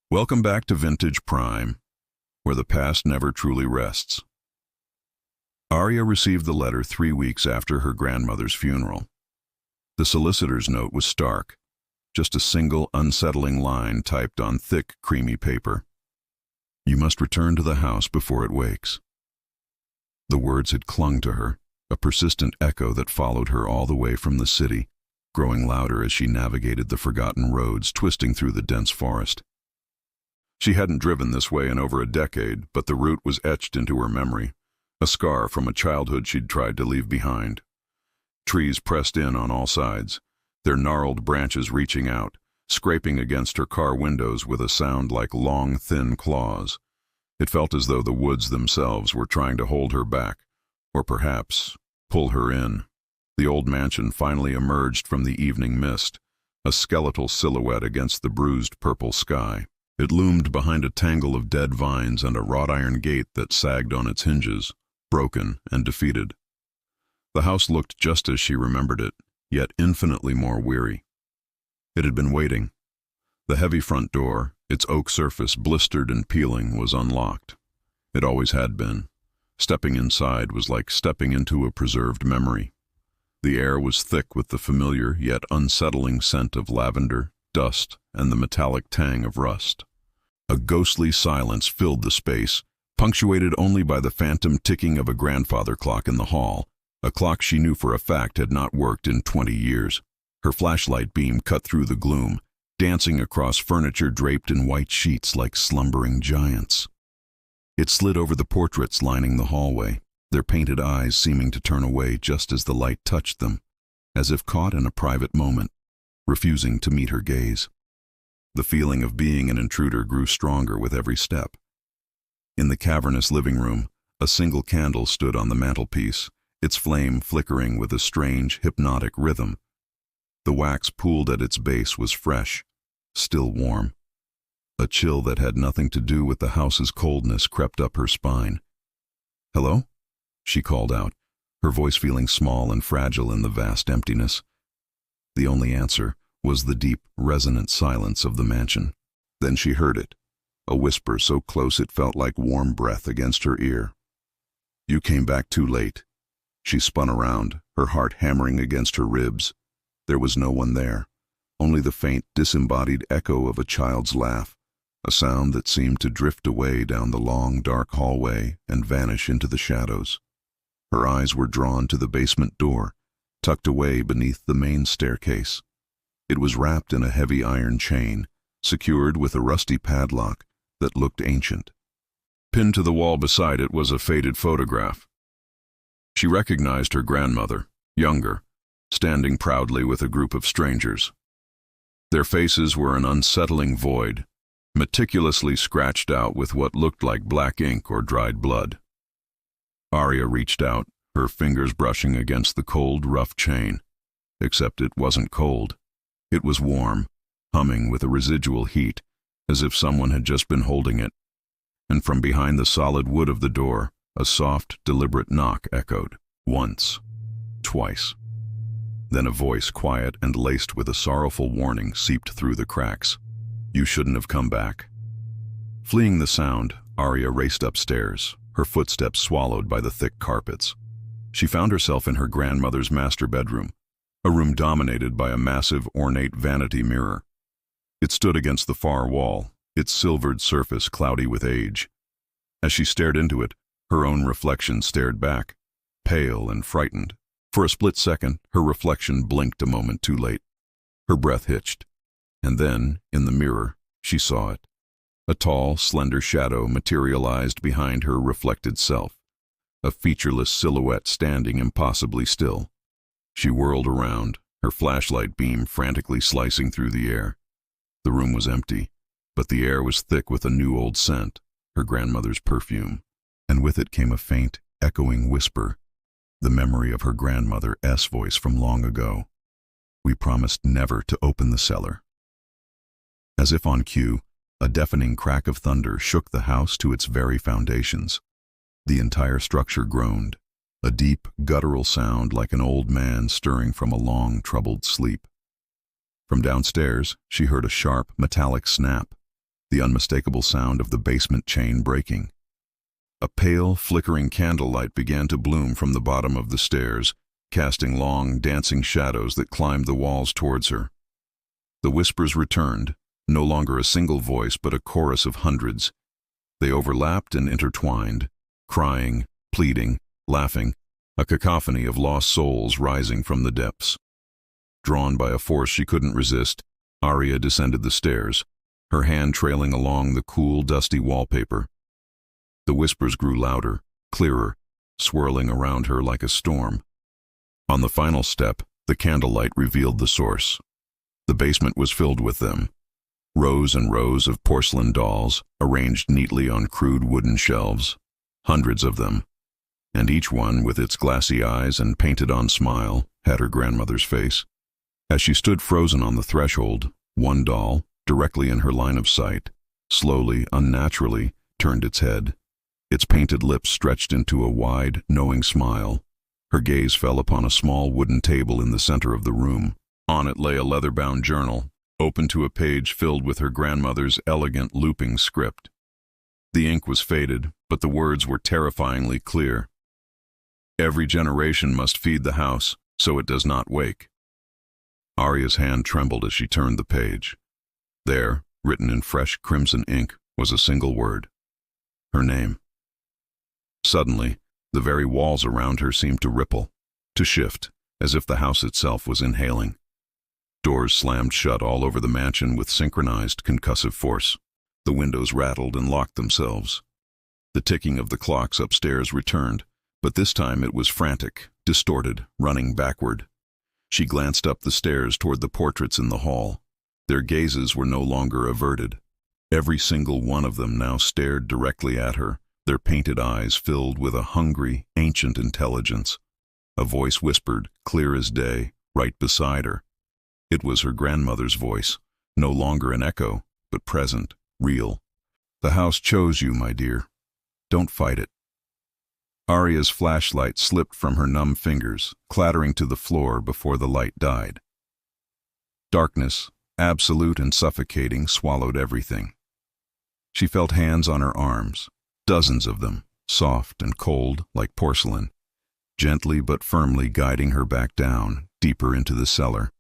Welcome back to Vintage Prime, where the past never truly rests. Aria received the letter 3 weeks after her grandmother's funeral. The solicitor's note was stark, just a single unsettling line typed on thick, creamy paper. You must return to the house before it wakes. The words had clung to her, a persistent echo that followed her all the way from the city, growing louder as she navigated the forgotten roads twisting through the dense forest. She hadn't driven this way in over a decade, but the route was etched into her memory, a scar from a childhood she'd tried to leave behind. Trees pressed in on all sides, their gnarled branches reaching out, scraping against her car windows with a sound like long, thin claws. It felt as though the woods themselves were trying to hold her back, or perhaps pull her in. The old mansion finally emerged from the evening mist, a skeletal silhouette against the bruised purple sky. It loomed behind a tangle of dead vines and a wrought iron gate that sagged on its hinges, broken and defeated. The house looked just as she remembered it, yet infinitely more weary. It had been waiting. The heavy front door, its oak surface blistered and peeling, was unlocked. It always had been. Stepping inside was like stepping into a preserved memory. The air was thick with the familiar yet unsettling scent of lavender, dust, and the metallic tang of rust. A ghostly silence filled the space, punctuated only by the phantom ticking of a grandfather clock in the hall, a clock she knew for a fact had not worked in 20 years. Her flashlight beam cut through the gloom, dancing across furniture draped in white sheets like slumbering giants. It slid over the portraits lining the hallway, their painted eyes seeming to turn away just as the light touched them, as if caught in a private moment, refusing to meet her gaze. The feeling of being an intruder grew stronger with every step. In the cavernous living room, a single candle stood on the mantelpiece, its flame flickering with a strange, hypnotic rhythm. The wax pooled at its base was fresh, still warm. A chill that had nothing to do with the house's coldness crept up her spine. "Hello?" she called out, her voice feeling small and fragile in the vast emptiness. The only answer was the deep, resonant silence of the mansion. Then she heard it, a whisper so close it felt like warm breath against her ear. "You came back too late." She spun around, her heart hammering against her ribs. There was no one there, only the faint, disembodied echo of a child's laugh, a sound that seemed to drift away down the long, dark hallway and vanish into the shadows. Her eyes were drawn to the basement door, tucked away beneath the main staircase. It was wrapped in a heavy iron chain, secured with a rusty padlock that looked ancient. Pinned to the wall beside it was a faded photograph. She recognized her grandmother, younger, standing proudly with a group of strangers. Their faces were an unsettling void, meticulously scratched out with what looked like black ink or dried blood. Aria reached out, her fingers brushing against the cold, rough chain. Except it wasn't cold. It was warm, humming with a residual heat, as if someone had just been holding it. And from behind the solid wood of the door, a soft, deliberate knock echoed. Once. Twice. Then a voice, quiet and laced with a sorrowful warning, seeped through the cracks. "You shouldn't have come back." Fleeing the sound, Aria raced upstairs, her footsteps swallowed by the thick carpets. She found herself in her grandmother's master bedroom, a room dominated by a massive, ornate vanity mirror. It stood against the far wall, its silvered surface cloudy with age. As she stared into it, her own reflection stared back, pale and frightened. For a split second, her reflection blinked a moment too late. Her breath hitched. And then, in the mirror, she saw it. A tall, slender shadow materialized behind her reflected self, a featureless silhouette standing impossibly still. She whirled around, her flashlight beam frantically slicing through the air. The room was empty, but the air was thick with a new old scent, her grandmother's perfume. And with it came a faint, echoing whisper, the memory of her grandmother's voice from long ago. "We promised never to open the cellar." As if on cue, a deafening crack of thunder shook the house to its very foundations. The entire structure groaned, a deep, guttural sound like an old man stirring from a long, troubled sleep. From downstairs, she heard a sharp, metallic snap. the unmistakable sound of the basement chain breaking. A pale, flickering candlelight began to bloom from the bottom of the stairs, casting long, dancing shadows that climbed the walls towards her. The whispers returned, no longer a single voice but a chorus of hundreds. They overlapped and intertwined, crying, pleading, laughing, a cacophony of lost souls rising from the depths. Drawn by a force she couldn't resist, Aria descended the stairs, her hand trailing along the cool, dusty wallpaper. The whispers grew louder, clearer, swirling around her like a storm. On the final step, the candlelight revealed the source. The basement was filled with them. Rows and rows of porcelain dolls, arranged neatly on crude wooden shelves. Hundreds of them. And each one, with its glassy eyes and painted-on smile, had her grandmother's face. As she stood frozen on the threshold, one doll, directly in her line of sight, slowly, unnaturally, turned its head. Its painted lips stretched into a wide, knowing smile. Her gaze fell upon a small wooden table in the center of the room. On it lay a leather-bound journal, open to a page filled with her grandmother's elegant looping script. The ink was faded, but the words were terrifyingly clear. Every generation must feed the house, so it does not wake. Aria's hand trembled as she turned the page. There, written in fresh crimson ink, was a single word. Her name. Suddenly, the very walls around her seemed to ripple, to shift, as if the house itself was inhaling. Doors slammed shut all over the mansion with synchronized concussive force. The windows rattled and locked themselves. The ticking of the clocks upstairs returned, but this time it was frantic, distorted, running backward. She glanced up the stairs toward the portraits in the hall. Their gazes were no longer averted. Every single one of them now stared directly at her, their painted eyes filled with a hungry, ancient intelligence. A voice whispered, clear as day, right beside her. It was her grandmother's voice, no longer an echo, but present, real. The house chose you, my dear. Don't fight it. Aria's flashlight slipped from her numb fingers, clattering to the floor before the light died. Darkness, absolute and suffocating, swallowed everything. She felt hands on her arms, dozens of them, soft and cold like porcelain, gently but firmly guiding her back down, deeper into the cellar.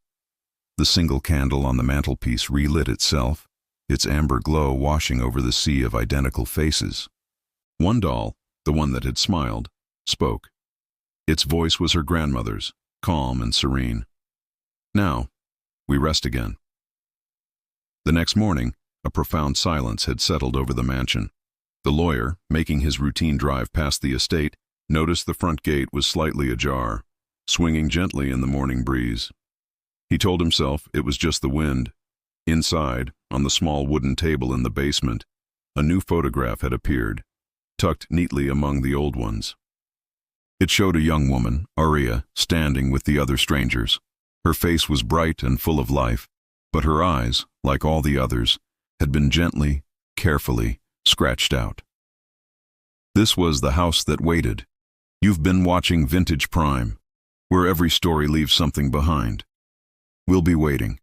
The single candle on the mantelpiece relit itself, its amber glow washing over the sea of identical faces. One doll, the one that had smiled, spoke. Its voice was her grandmother's, calm and serene. Now, we rest again. The next morning, a profound silence had settled over the mansion. The lawyer, making his routine drive past the estate, noticed the front gate was slightly ajar, swinging gently in the morning breeze. He told himself it was just the wind. Inside, on the small wooden table in the basement, a new photograph had appeared, tucked neatly among the old ones. It showed a young woman, Aria, standing with the other strangers. Her face was bright and full of life, but her eyes, like all the others, had been gently, carefully, scratched out. This was the house that waited. You've been watching Vintage Prime, where every story leaves something behind. We'll be waiting.